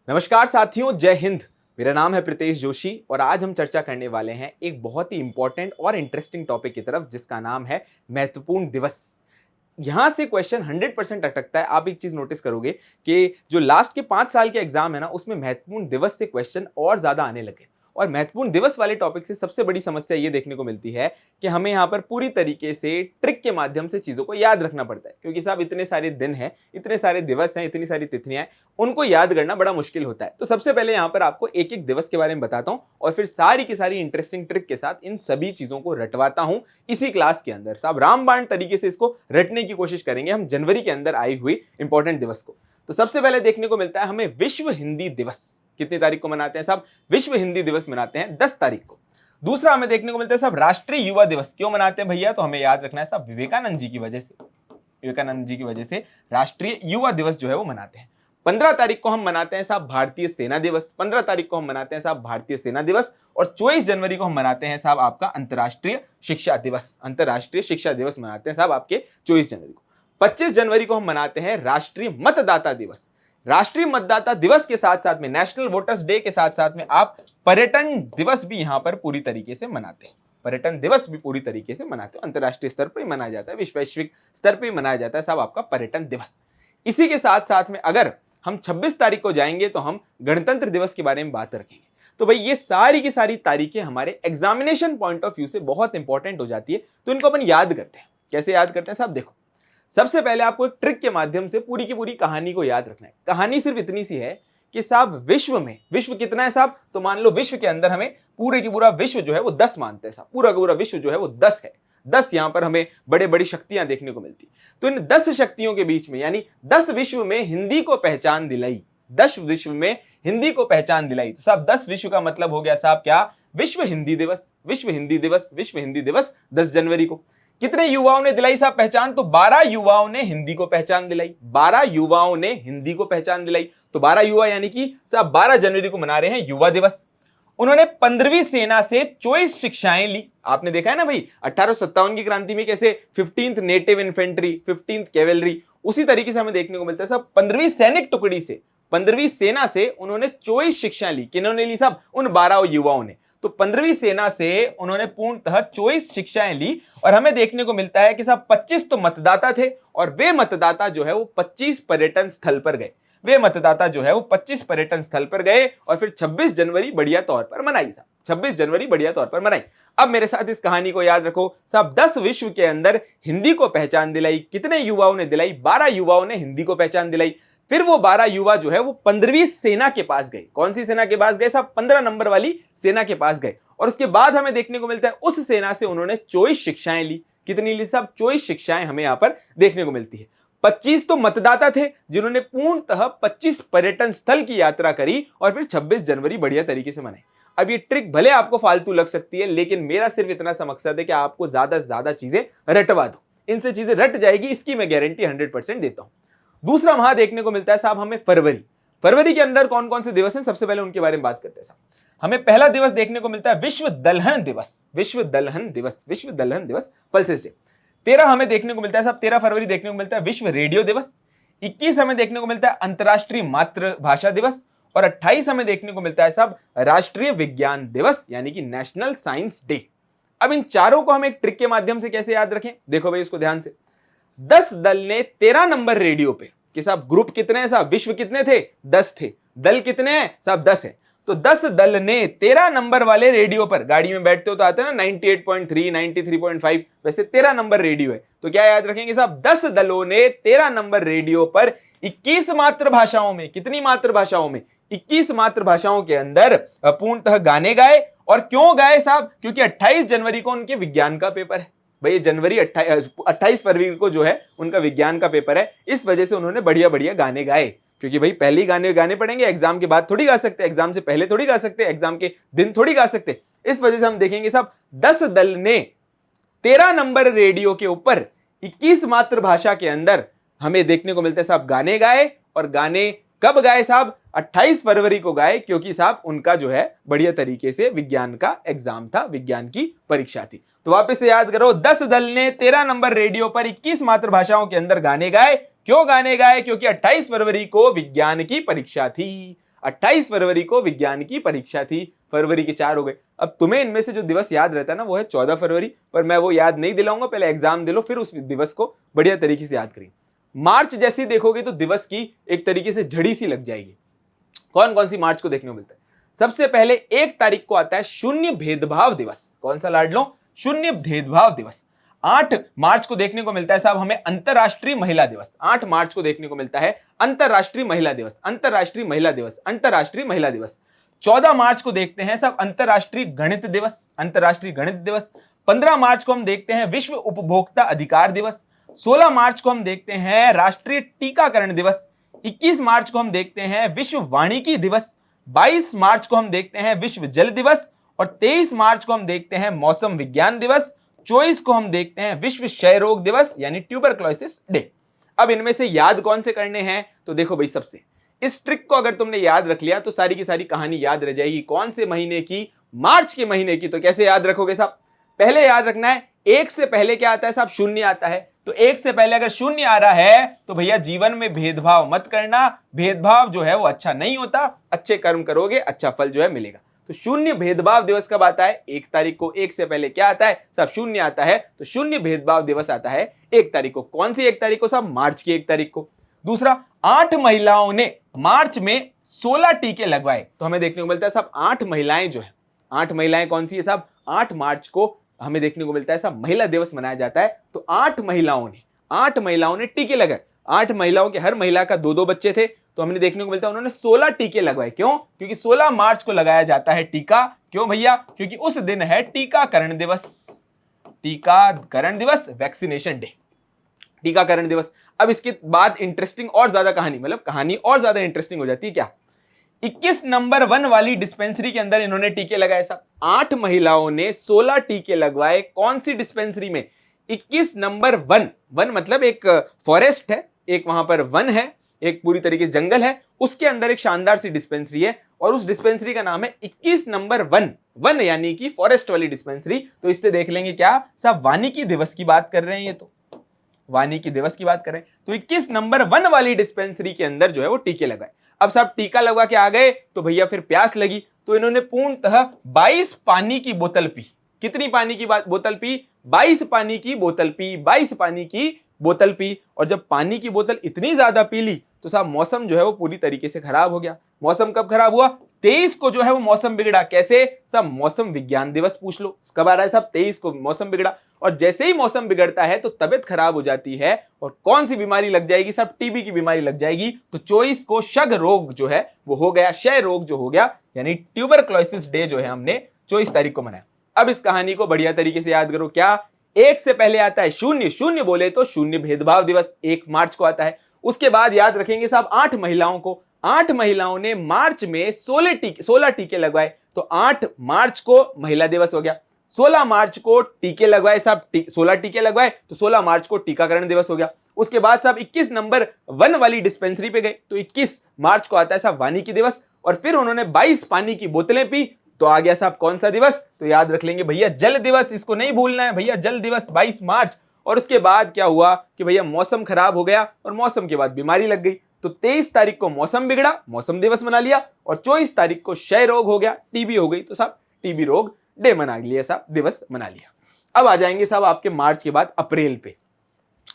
नमस्कार साथियों, जय हिंद। मेरा नाम है प्रीतेश जोशी और आज हम चर्चा करने वाले हैं एक बहुत ही इंपॉर्टेंट और इंटरेस्टिंग टॉपिक की तरफ, जिसका नाम है महत्वपूर्ण दिवस। यहां से क्वेश्चन 100% अटकता है। आप एक चीज नोटिस करोगे कि जो लास्ट के 5 साल के एग्जाम है ना, उसमें महत्वपूर्ण दिवस से क्वेश्चन और ज्यादा आने लगे। और महत्वपूर्ण दिवस वाले टॉपिक से सबसे बड़ी समस्या ये देखने को मिलती है कि हमें यहां पर पूरी तरीके से ट्रिक के माध्यम से चीजों को याद रखना पड़ता है, क्योंकि साहब इतने सारे दिन हैं, इतने सारे दिवस हैं, इतनी सारी तिथियां हैं, उनको याद करना बड़ा मुश्किल होता है। तो सबसे पहले यहां पर आपको एक एक दिवस के बारे में बताता हूं और फिर सारी की सारी इंटरेस्टिंग ट्रिक के साथ इन सभी चीजों को रटवाता हूं इसी क्लास के अंदर। साहब रामबाण तरीके से इसको रटने की कोशिश करेंगे हम जनवरी के अंदर आई हुई इंपॉर्टेंट दिवस को। तो सबसे पहले देखने को मिलता है हमें विश्व हिंदी दिवस। कितनी तारीख को मनाते हैं साहब? विश्व हिंदी दिवस मनाते हैं 10 तारीख को। दूसरा हमें देखने को मिलता है साहब राष्ट्रीय युवा दिवस। क्यों मनाते हैं भैया? तो हमें याद रखना है साहब विवेकानंद जी की वजह से। विवेकानंद जी की वजह से राष्ट्रीय युवा दिवस जो है वो मनाते हैं। 15 तारीख को हम मनाते हैं साहब भारतीय सेना दिवस। 15 तारीख को हम मनाते हैं साहब भारतीय सेना दिवस। और 24 जनवरी को हम मनाते हैं साहब आपका अंतर्राष्ट्रीय शिक्षा दिवस। अंतर्राष्ट्रीय शिक्षा दिवस मनाते हैं साहब आपके 24 जनवरी को। 25 जनवरी को हम मनाते हैं राष्ट्रीय मतदाता दिवस। राष्ट्रीय मतदाता दिवस के साथ साथ में, नेशनल वोटर्स डे के साथ साथ में, आप पर्यटन दिवस भी यहां पर पूरी तरीके से मनाते हैं। पर्यटन दिवस भी पूरी तरीके से मनाते हैं। अंतर्राष्ट्रीय स्तर पर ही मनाया जाता है, वैश्विक स्तर पर ही मनाया जाता है साहब आपका पर्यटन दिवस। इसी के साथ साथ में अगर हम 26 तारीख को जाएंगे तो हम गणतंत्र दिवस के बारे में बात रखेंगे। तो भाई ये सारी की सारी तारीखें हमारे एग्जामिनेशन पॉइंट ऑफ व्यू से बहुत इंपॉर्टेंट हो जाती है, तो इनको अपन याद करते हैं। कैसे याद करते हैं साहब? देखो, सबसे पहले आपको एक ट्रिक के माध्यम से पूरी की पूरी कहानी को याद रखना है। कहानी सिर्फ इतनी सी है कि साहब विश्व में, विश्व कितना है साहब? तो मान लो विश्व के अंदर हमें पूरे की पूरा विश्व जो है वो 10 मानते हैं साहब। पूरा का पूरा विश्व जो है वो 10 है। 10 यहां पर हमें बड़े बड़ी शक्तियां देखने को मिलती। तो इन 10 शक्तियों के बीच में, यानी 10 विश्व में हिंदी को पहचान दिलाई, 10 विश्व में हिंदी को पहचान दिलाई। तो साहब 10 विश्व का मतलब हो गया साहब क्या? विश्व हिंदी दिवस। विश्व हिंदी दिवस, विश्व हिंदी दिवस 10 जनवरी को। कितने युवाओं ने दिलाई साहब पहचान? तो 12 युवाओं ने हिंदी को पहचान दिलाई। 12 युवाओं ने हिंदी को पहचान दिलाई। तो 12 युवा यानी कि साहब 12 जनवरी को मना रहे हैं युवा दिवस। उन्होंने 15वीं सेना से 24 शिक्षाएं ली। आपने देखा है ना भाई 1857 की क्रांति में कैसे 15th native infantry, 15th cavalry, उसी तरीके से हमें देखने को मिलता है साहब 15वीं सैनिक टुकड़ी से, 15वीं सेना से उन्होंने 24 शिक्षाएं ली। किन्होंने ली साहब? उन 12 युवाओं ने। तो 15वीं सेना से उन्होंने पूर्णतः 24 शिक्षाएं ली। और हमें देखने को मिलता है कि साहब 25 तो मतदाता थे, और वे मतदाता जो है वो 25 पर्यटन स्थल पर गए। वे मतदाता जो है वो 25 पर्यटन स्थल पर गए और फिर 26 जनवरी बढ़िया तौर पर मनाई साहब। 26 जनवरी बढ़िया तौर पर मनाई। अब मेरे साथ इस कहानी को याद रखो साहब। 10 विश्व के अंदर हिंदी को पहचान दिलाई। कितने युवाओं ने दिलाई? 12 युवाओं ने हिंदी को पहचान दिलाई। फिर वो 12 युवा जो है वो 15वीं सेना के पास गए। कौन सी सेना के पास गए साहब? 15 नंबर वाली सेना के पास गए। और उसके बाद हमें देखने को मिलता है उस सेना से उन्होंने 24 शिक्षाएं ली। कितनी ली साहब? 24 शिक्षाएं हमें यहां पर देखने को मिलती है। 25 तो मतदाता थे जिन्होंने पूर्णतः 25 पर्यटन स्थल की यात्रा करी और फिर 26 जनवरी बढ़िया तरीके से मनाई। अब ये ट्रिक भले आपको फालतू लग सकती है, लेकिन मेरा सिर्फ इतना सा मकसद है कि आपको ज्यादा से ज्यादा चीजें रटवा दो। इनसे चीजें रट जाएगी, इसकी मैं गारंटी 100% देता हूं। दूसरा वहां देखने को मिलता है साहब हमें फरवरी। फरवरी के अंदर कौन कौन से दिवस हैं? सबसे पहले उनके बारे में बात करते हैं साहब। हमें पहला दिवस देखने को मिलता है विश्व दलहन दिवस। विश्व दलहन दिवस, विश्व दलहन दिवस, पल्सेस डे। 13 हमें देखने को मिलता है साहब, 13 फरवरी देखने को मिलता है विश्व रेडियो दिवस। 21 हमें देखने को मिलता है अंतर्राष्ट्रीय मातृभाषा दिवस। और 28 हमें देखने को मिलता है साहब राष्ट्रीय विज्ञान दिवस, यानी कि नेशनल साइंस डे। अब इन चारों को हम एक ट्रिक के माध्यम से कैसे याद रखें? देखो भाई इसको ध्यान से। 10 दल ने 13 नंबर रेडियो पे, कि साहब ग्रुप कितने हैं साहब? विश्व कितने थे? 10 थे। दल कितने हैं साहब? 10 है। तो 10 दल ने 13 नंबर वाले रेडियो पर, गाड़ी में बैठते हो तो आते हैं ना 98.3, 93.5, वैसे 13 नंबर रेडियो है। तो क्या याद रखेंगे साहब? 10 दलों ने 13 नंबर रेडियो पर 21 मातृभाषाओं में, कितनी मातृभाषाओं में? 21 मातृभाषाओं के अंदर पूर्णतः गाने गाए। और क्यों गाए साहब? क्योंकि 28 जनवरी को उनके विज्ञान का पेपर है। भाई जनवरी 28 फरवरी को जो है उनका विज्ञान का पेपर है, इस वजह से उन्होंने बढ़िया बढ़िया गाने गाए। क्योंकि भाई पहले ही गाने गाने पड़ेंगे, एग्जाम के बाद थोड़ी गा सकते, एग्जाम से पहले थोड़ी गा सकते, एग्जाम के दिन थोड़ी गा सकते। इस वजह से हम देखेंगे साहब 10 दल ने 13 नंबर रेडियो के ऊपर 21 मातृभाषा के अंदर हमें देखने को मिलता है साहब गाने गाए। और गाने कब गाए साहब? 28 फरवरी को गाए, क्योंकि साहब उनका जो है बढ़िया तरीके से विज्ञान का एग्जाम था, विज्ञान की परीक्षा थी। तो वापस से याद करो, 10 दल ने 13 नंबर रेडियो पर 21 मातृभाषाओं के अंदर गाने गाए। क्यों गाने गाए? क्योंकि 28 फरवरी को विज्ञान की परीक्षा थी। 28 फरवरी को विज्ञान की परीक्षा थी, फरवरी के 4 हो गए। अब तुम्हें इनमें से जो दिवस याद रहता है ना, वो है 14 फरवरी, पर मैं वो याद नहीं दिलाऊंगा, पहले एग्जाम दे लो, फिर उस दिवस को बढ़िया तरीके से याद करिए। मार्च जैसी देखोगे तो दिवस की एक तरीके से झड़ी सी लग जाएगी। कौन कौन सी मार्च को देखने को मिलता है? सबसे पहले 1 तारीख को आता है शून्य भेदभाव दिवस। कौन सा लाड लो? शून्य भेदभाव दिवस। 8 मार्च को देखने को मिलता है साहब हमें अंतरराष्ट्रीय महिला दिवस। 8 मार्च को देखने को मिलता है अंतरराष्ट्रीय महिला दिवस, अंतरराष्ट्रीय महिला दिवस, अंतरराष्ट्रीय महिला दिवस। 14 मार्च को देखते हैं साहब अंतरराष्ट्रीय गणित दिवस, अंतरराष्ट्रीय गणित दिवस। 15 मार्च को हम देखते हैं विश्व उपभोक्ता अधिकार दिवस। 16 मार्च को हम देखते हैं राष्ट्रीय टीकाकरण दिवस। 21 मार्च को हम देखते हैं विश्व वानिकी दिवस। 22 मार्च को हम देखते हैं विश्व जल दिवस और 23 मार्च को हम देखते हैं मौसम विज्ञान दिवस। 24 को हम देखते हैं विश्व क्षय रोग दिवस यानी ट्यूबरक्लोसिस डे। अब इनमें से याद कौन से करने हैं? तो देखो भाई, सबसे इस ट्रिक को अगर तुमने याद रख लिया तो सारी की सारी कहानी याद रह जाएगी। कौन से महीने की? मार्च के महीने की। तो कैसे याद रखोगे साहब? पहले याद रखना है 1 से पहले क्या आता है साहब? शून्य आता है। तो 1 से पहले अगर शून्य आ रहा है तो भैया जीवन में भेदभाव मत करना। भेदभाव जो है वो अच्छा नहीं होता, अच्छे कर्म करोगे अच्छा फल जो है मिलेगा। तो शून्य भेदभाव दिवस कब आता है? 1 तारीख को। 1 से पहले क्या आता है साहब? शून्य आता है। तो शून्य भेदभाव दिवस आता है 1 तारीख को। कौन सी 1 तारीख को साहब? मार्च की 1 तारीख को। दूसरा, 8 महिलाओं ने मार्च में 16 टीके लगवाए। तो हमें देखने को मिलता है साहब 8 महिलाएं जो है, 8 महिलाएं कौन सी है साहब? 8 मार्च को हमें देखने को मिलता है साहब महिला दिवस मनाया जाता है। तो 8 महिलाओं ने टीके लगाए। 8 महिलाओं के, हर महिला का 2-2 बच्चे थे, तो हमने देखने को मिलता है उन्होंने 16 टीके लगवाए। क्यों? क्योंकि 16 मार्च को लगाया जाता है टीका। क्यों भैया? क्योंकि उस दिन है टीकाकरण दिवस। टीकाकरण दिवस, वैक्सीनेशन डे, टीकाकरण दिवस। अब इसके बाद इंटरेस्टिंग और ज्यादा कहानी, मतलब कहानी और ज्यादा इंटरेस्टिंग हो जाती है। क्या? 21 नंबर 1 वाली डिस्पेंसरी के अंदर इन्होंने टीके लगाए साहब। 8 महिलाओं ने 16 टीके लगवाए। कौन सी डिस्पेंसरी में? 21 नंबर 1। वन मतलब एक फॉरेस्ट है, एक वहां पर वन है, एक पूरी तरीके से जंगल है, उसके अंदर एक शानदार सी डिस्पेंसरी है और उस डिस्पेंसरी का नाम है 21 नंबर 1। वन यानी कि फॉरेस्ट वाली डिस्पेंसरी। तो इससे देख लेंगे क्या साहब? वानिकी दिवस की बात कर रहे हैं, ये तो वानिकी दिवस की बात करें तो 21 नंबर 1 वाली डिस्पेंसरी के अंदर जो है वो टीके लगाए। अब साहब टीका लगवा के आ गए तो भैया फिर प्यास लगी, तो इन्होंने पूर्णतः 22 पानी की बोतल पी। कितनी पानी की बोतल पी? 22 पानी की बोतल पी, 22 पानी की बोतल पी। और जब पानी की बोतल इतनी ज्यादा पी ली तो साहब मौसम जो है वो पूरी तरीके से खराब हो गया। मौसम कब खराब हुआ? 23 को जो है वो मौसम बिगड़ा। कैसे साहब? मौसम विज्ञान दिवस पूछ लो कब आ रहा है साहब? 23 को मौसम बिगड़ा। और जैसे ही मौसम बिगड़ता है तो तबियत खराब हो जाती है और कौन सी बीमारी लग जाएगी साहब? टीबी की बीमारी लग जाएगी। तो 24 को शग रोग जो है वो हो गया, क्षय रोग जो हो गया, यानी ट्यूबरक्लोसिस डे जो है हमने 24 तारीख को मनाया। अब इस कहानी को बढ़िया तरीके से याद करो। क्या? 1 से पहले आता है शून्य, शून्य बोले तो शून्य भेदभाव दिवस 1 मार्च को आता है। उसके बाद याद रखेंगे साहब 8 महिलाओं को। 8 महिलाओं ने मार्च में 16 टीके लगवाए। तो 8 मार्च को महिला दिवस हो गया। 16 मार्च को टीके लगवाए साहब, 16 टीके लगवाए तो 16 मार्च को टीकाकरण दिवस हो गया। उसके बाद साहब 21 नंबर 1 वाली डिस्पेंसरी पे गए तो 21 मार्च को आता है साहब वानिकी दिवस। और फिर उन्होंने 22 पानी की बोतलें पी तो आ गया साहब कौन सा दिवस? तो याद रख लेंगे भैया जल दिवस, इसको नहीं भूलना है भैया, जल दिवस 22 मार्च। और उसके बाद क्या हुआ कि भैया मौसम खराब हो गया और मौसम के बाद बीमारी लग गई। तो 23 तारीख को मौसम बिगड़ा, मौसम दिवस मना लिया, और 24 तारीख को क्षय रोग हो गया, टीबी हो गई, तो साहब टीबी रोग डे मना लिया साहब, दिवस मना लिया। अब आ जाएंगे साहब आपके मार्च के बाद अप्रैल पे।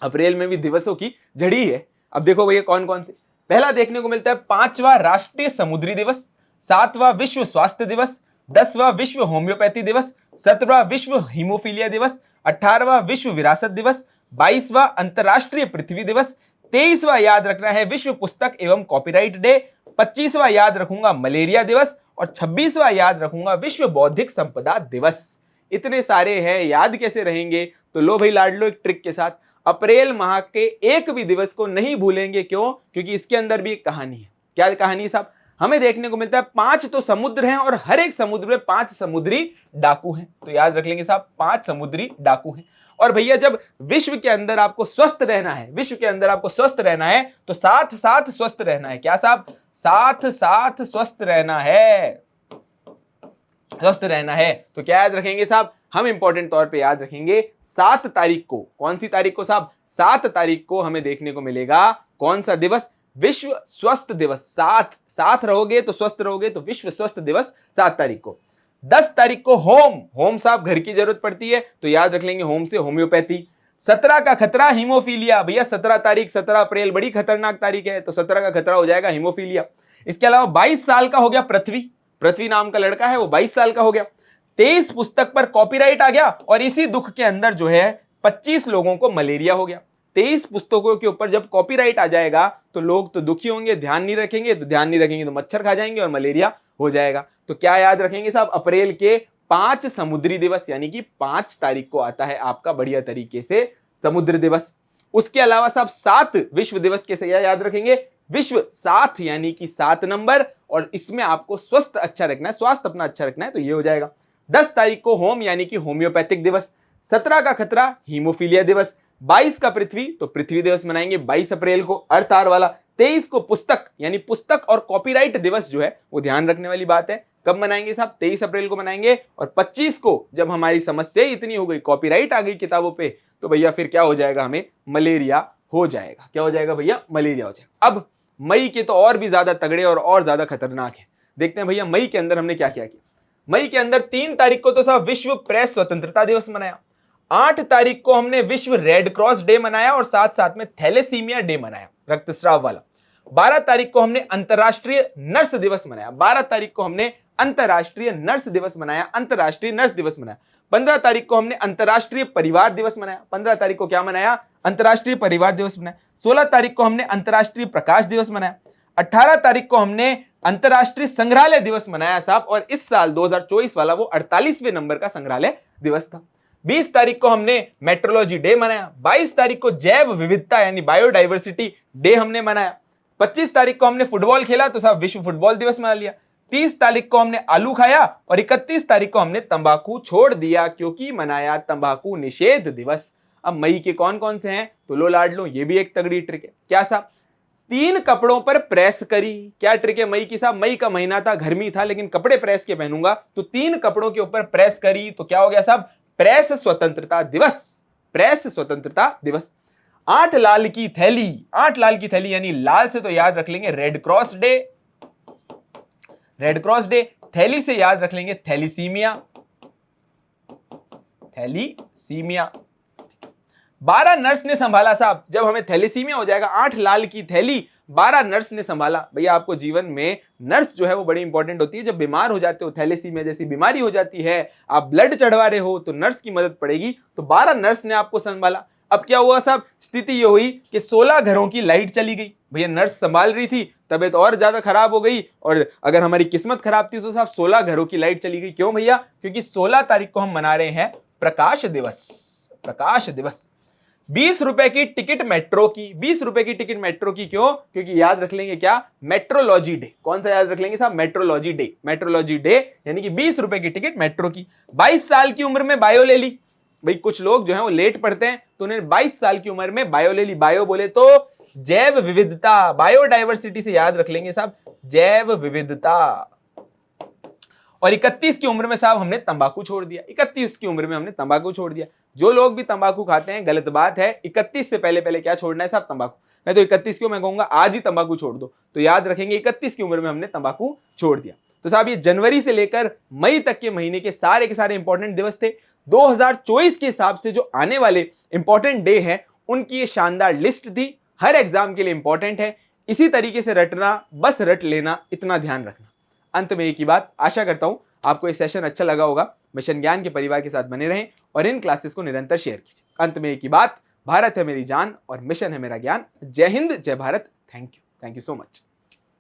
अप्रैल में भी दिवसों की झड़ी है। अब देखो भैया कौन कौन से। पहला देखने को मिलता है 5वां राष्ट्रीय समुद्री दिवस, 7वां विश्व स्वास्थ्य दिवस, 10वां विश्व होम्योपैथी दिवस, 17वां विश्व हीमोफीलिया दिवस, 18वां विश्व विरासत दिवस, 22वां अंतरराष्ट्रीय पृथ्वी दिवस, 23वां याद रखना है विश्व पुस्तक एवं कॉपीराइट डे, 25वां याद रखूंगा मलेरिया दिवस, और 26वां याद रखूंगा विश्व बौद्धिक संपदा दिवस। इतने सारे हैं, याद कैसे रहेंगे? तो लो भाई लाड लो एक ट्रिक के साथ। अप्रैल माह के एक भी दिवस को नहीं भूलेंगे। क्यों? क्योंकि इसके अंदर भी एक कहानी है। क्या कहानी है साहब? हमें देखने को मिलता है 5 तो समुद्र हैं और हर एक समुद्र में 5 समुद्री डाकू हैं। तो याद रख लेंगे साहब 5 समुद्री डाकू हैं। और भैया जब विश्व के अंदर आपको स्वस्थ रहना है, विश्व के अंदर आपको स्वस्थ रहना है तो साथ साथ स्वस्थ रहना है। क्या साहब? साथ साथ स्वस्थ रहना है, स्वस्थ रहना है। तो क्या याद रखेंगे साहब? हम इंपॉर्टेंट तौर पे याद रखेंगे 7 तारीख को। कौन सी तारीख को साहब? 7 तारीख को हमें देखने को मिलेगा कौन सा दिवस? विश्व स्वास्थ्य दिवस। साथ रहोगे तो स्वस्थ रहोगे, तो विश्व स्वस्थ दिवस 7 तारीख को। 10 तारीख को होम साहब घर की जरूरत पड़ती है, तो याद रख लेंगे होम से होम्योपैथी। 17 का खतरा हीमोफीलिया, भैया 17 तारीख 17 अप्रैल बड़ी खतरनाक तारीख है, तो 17 का खतरा हो जाएगा हीमोफीलिया। इसके अलावा 22 साल का हो गया पृथ्वी नाम का लड़का है, वो 22 साल का हो गया। 23 पुस्तक पर कॉपीराइट आ गया, और इसी दुख के अंदर जो है 25 लोगों को मलेरिया हो गया। 23 पुस्तकों के ऊपर जब कॉपीराइट आ जाएगा तो लोग तो दुखी होंगे, ध्यान नहीं रखेंगे तो मच्छर खा जाएंगे और मलेरिया हो जाएगा। तो क्या याद रखेंगे साहब, अप्रैल के 5 समुद्री दिवस, यानी कि 5 तारीख को आता है आपका बढ़िया तरीके से समुद्र दिवस। उसके अलावा साहब 7 विश्व दिवस के याद रखेंगे, विश्व 7 यानी कि 7 नंबर, और इसमें आपको स्वस्थ अच्छा रखना है, स्वास्थ्य अपना अच्छा रखना है, तो ये हो जाएगा। 10 तारीख को होम यानी कि होम्योपैथिक दिवस। 17 का खतरा हीमोफीलिया दिवस। 22 का पृथ्वी, तो पृथ्वी दिवस मनाएंगे 22 अप्रैल को, अर्थ आवर वाला। 23 को पुस्तक यानी पुस्तक और कॉपीराइट दिवस जो है वो ध्यान रखने वाली बात है, कब मनाएंगे साहब, 23 अप्रैल को मनाएंगे। और 25 को जब हमारी समस्या इतनी हो गई, कॉपीराइट आ गई किताबों पे, तो भैया फिर क्या हो जाएगा, हमें मलेरिया हो जाएगा। क्या हो जाएगा भैया, मलेरिया हो जाएगा। अब मई के तो और भी ज्यादा तगड़े और ज्यादा खतरनाक है। देखते हैं भैया मई के अंदर हमने क्या क्या किया। मई के अंदर 3 तारीख को तो साहब विश्व प्रेस स्वतंत्रता दिवस मनाया। 8 तारीख को हमने विश्व रेड क्रॉस डे मनाया, और साथ साथ में थैलेसीमिया डे मनाया, रक्तस्राव वाला। 12 तारीख को हमने अंतरराष्ट्रीय नर्स दिवस मनाया। 12 तारीख को हमने अंतरराष्ट्रीय नर्स दिवस मनाया, अंतरराष्ट्रीय नर्स दिवस मनाया। 15 तारीख को हमने अंतरराष्ट्रीय परिवार दिवस मनाया। 15 तारीख को क्या मनाया, अंतरराष्ट्रीय परिवार दिवस मनाया। 16 तारीख को हमने अंतरराष्ट्रीय प्रकाश दिवस मनाया। 18 तारीख को हमने अंतरराष्ट्रीय संग्रहालय दिवस मनाया साहब, और इस साल 2024 वाला वो 48वें नंबर का संग्रहालय दिवस था। 20 तारीख को हमने मेट्रोलॉजी डे मनाया। 22 तारीख को जैव विविधता यानी बायोडाइवर्सिटी डे हमने मनाया। 25 तारीख को हमने फुटबॉल खेला, तो साहब विश्व फुटबॉल दिवस मना लिया। 30 तारीख को हमने आलू खाया, और 31 तारीख को हमने तंबाकू छोड़ दिया, क्योंकि मनाया तंबाकू निषेध दिवस। अब मई के कौन कौन से हैं, तो लो लाड लो, ये भी एक तगड़ी ट्रिक है। क्या साहब, 3 कपड़ों पर प्रेस करी। क्या ट्रिक है मई की साहब, मई का महीना था, गर्मी था, लेकिन कपड़े प्रेस के पहनूंगा, तो 3 कपड़ों के ऊपर प्रेस करी, तो क्या हो गया साहब, प्रेस स्वतंत्रता दिवस। प्रेस स्वतंत्रता दिवस। 8 लाल की थैली, 8 लाल की थैली यानी लाल से तो याद रख लेंगे red cross day, red cross day. थैली से याद रख लेंगे थैलीसीमिया, थैलीसीमिया। 12 नर्स ने संभाला साहब, जब हमें थैलीसीमिया हो जाएगा, 8 लाल की थैली, 12 नर्स ने संभाला। भैया आपको जीवन में नर्स जो है वो बड़ी इंपॉर्टेंट होती है। जब बीमार हो जाते हो, थैलेसीमिया जैसी बीमारी हो जाती है, आप ब्लड चढ़वा रहे हो, तो नर्स की मदद पड़ेगी। तो 12 नर्स ने आपको संभाला। अब क्या हुआ साहब, स्थिति ये हुई कि 16 घरों की लाइट चली गई। भैया नर्स संभाल रही थी, तबीयत और ज्यादा खराब हो गई, और अगर हमारी किस्मत खराब थी तो साहब 16 घरों की लाइट चली गई। क्यों भैया, क्योंकि 16 तारीख को हम मना रहे हैं प्रकाश दिवस, प्रकाश दिवस। 20 रुपए की टिकट मेट्रो की, 20 रुपए की टिकट मेट्रो की, क्यों, क्योंकि याद रख लेंगे क्या, मेट्रोलॉजी डे। कौन सा याद रख लेंगे साहब, मेट्रोलॉजी डे, मेट्रोलॉजी डे यानी कि 20 रुपए की टिकट मेट्रो की। 22 साल की उम्र में बायो ले ली। भाई कुछ लोग जो है वो लेट पढ़ते हैं, तो उन्हें 22 साल की उम्र में बायो ले ली। बायो बोले तो जैव विविधता, बायोडाइवर्सिटी से याद रख लेंगे साहब जैव विविधता। और 31 की उम्र में साहब हमने तंबाकू छोड़ दिया। 31 की उम्र में हमने तंबाकू छोड़ दिया। जो लोग भी तंबाकू खाते हैं, गलत बात है। 31 से पहले पहले क्या छोड़ना है साहब, तंबाकू। मैं तो 31 क्यों, मैं कहूंगा आज ही तंबाकू छोड़ दो। तो याद रखेंगे 31 की उम्र में हमने तंबाकू छोड़ दिया। तो साहब ये जनवरी से लेकर मई तक के महीने के सारे इंपॉर्टेंट दिवस थे। 2024 के हिसाब से जो आने वाले इंपॉर्टेंट डे हैं, उनकी ये शानदार लिस्ट थी। हर एग्जाम के लिए इंपॉर्टेंट है। इसी तरीके से रटना, बस रट लेना, इतना ध्यान रखना। अंत में एक ही बात, आशा करता हूं आपको ये सेशन अच्छा लगा होगा। मिशन ज्ञान के परिवार के साथ बने रहें और इन क्लासेस को निरंतर शेयर कीजिए। अंत में एक ही बात, भारत है मेरी जान और मिशन है मेरा ज्ञान। जय हिंद, जय Bharat. Thank you so much.